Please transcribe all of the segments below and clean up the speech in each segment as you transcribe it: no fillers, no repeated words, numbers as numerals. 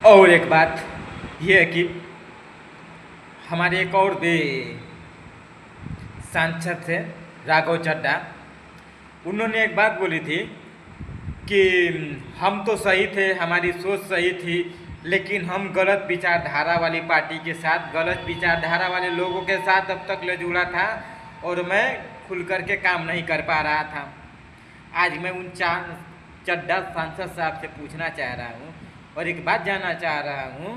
और एक बात यह है कि हमारे एक और भी सांसद थे, राघव चड्ढा। उन्होंने एक बात बोली थी कि हम तो सही थे, हमारी सोच सही थी, लेकिन हम गलत विचारधारा वाली पार्टी के साथ, गलत विचारधारा वाले लोगों के साथ अब तक ले जुड़ा था और मैं खुल कर के काम नहीं कर पा रहा था। आज मैं उन चड्ढा सांसद साहब से पूछना चाह रहा हूँ और एक बात जानना चाह रहा हूँ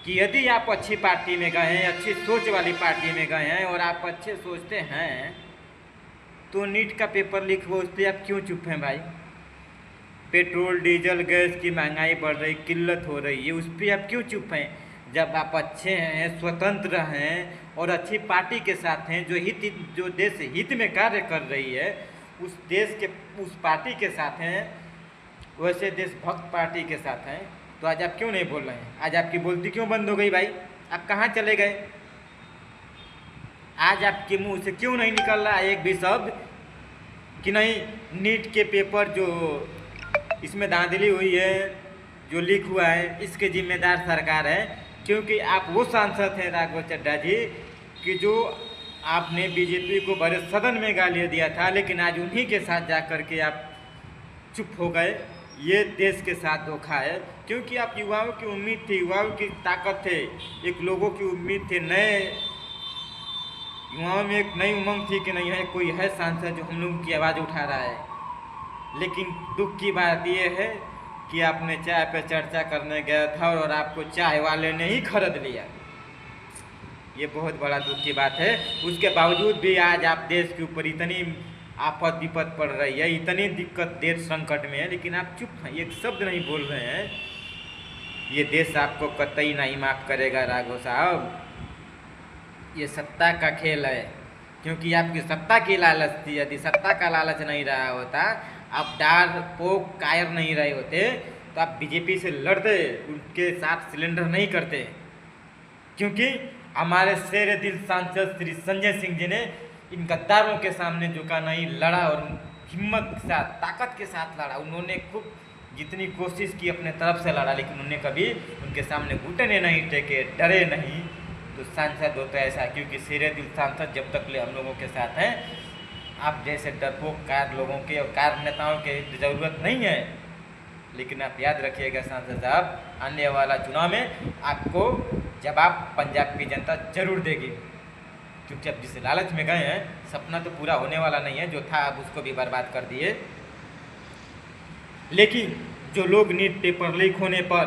कि यदि आप अच्छी पार्टी में गए हैं, अच्छी सोच वाली पार्टी में गए हैं और आप अच्छे सोचते हैं, तो नीट का पेपर लीक हुआ उस पर आप क्यों चुप हैं भाई? पेट्रोल डीजल गैस की महंगाई बढ़ रही, किल्लत हो रही है, उस पर आप क्यों चुप हैं? जब आप अच्छे हैं, स्वतंत्र हैं और अच्छी पार्टी के साथ हैं, जो देश हित में कार्य कर रही है, उस देश के उस पार्टी के साथ हैं, वैसे देशभक्त पार्टी के साथ हैं, तो आज आप क्यों नहीं बोल रहे हैं? आज आपकी बोलती क्यों बंद हो गई भाई? आप कहाँ चले गए? आज आपके मुंह से क्यों नहीं निकल रहा एक भी शब्द कि नहीं नीट के पेपर जो इसमें धांधली हुई है, जो लीक हुआ है, इसके जिम्मेदार सरकार है? क्योंकि आप वो सांसद हैं राघव चड्ढा जी कि जो आपने बीजेपी को बड़े सदन में गाली दिया था, लेकिन आज उन्हीं के साथ जा कर के आप चुप हो गए। ये देश के साथ धोखा है, क्योंकि आप युवाओं की उम्मीद थी, युवाओं की ताकत थे, एक लोगों की उम्मीद थी, नए युवाओं में एक नई उमंग थी कि नहीं है कोई है सांसद जो हम लोगों की आवाज़ उठा रहा है। लेकिन दुख की बात यह है कि आपने चाय पे चर्चा करने गया था और आपको चाय वाले ने ही खरीद लिया। ये बहुत बड़ा दुख की बात है। उसके बावजूद भी आज आप देश के ऊपर इतनी आफत विपत पड़ रही है, इतनी दिक्कत देश संकट में है, लेकिन आप चुप हैं, एक शब्द नहीं बोल रहे हैं। ये देश आपको कतई नहीं माफ़ करेगा राघव साहब। ये सत्ता का खेल है, क्योंकि आपकी सत्ता की लालच थी। यदि सत्ता का लालच नहीं रहा होता, आप डार पोक कायर नहीं रहे होते, तो आप बीजेपी से लड़ते, उनके साथ सिलेंडर नहीं करते। क्योंकि हमारे शेर दिल सांसद श्री संजय सिंह जी ने इन गद्दारों के सामने झुका नहीं, लड़ा और हिम्मत के साथ, ताकत के साथ लड़ा। उन्होंने खूब जितनी कोशिश की अपने तरफ से लड़ा, लेकिन उन्होंने कभी उनके सामने घुटने नहीं टेके, डरे नहीं। तो सांसद होता है ऐसा, क्योंकि शेर दिल सांसद जब तक ले हम लोगों के साथ हैं, आप जैसे डरपोक कार लोगों के और कार नेताओं की ज़रूरत नहीं है। लेकिन आप याद रखिएगा सांसद साहब, आने वाला चुनाव में आपको जवाब पंजाब की जनता जरूर देगी, क्योंकि अब जिस लालच में गए हैं, सपना तो पूरा होने वाला नहीं है। जो था अब उसको भी बर्बाद कर दिए। लेकिन जो लोग नीट पेपर लीक होने पर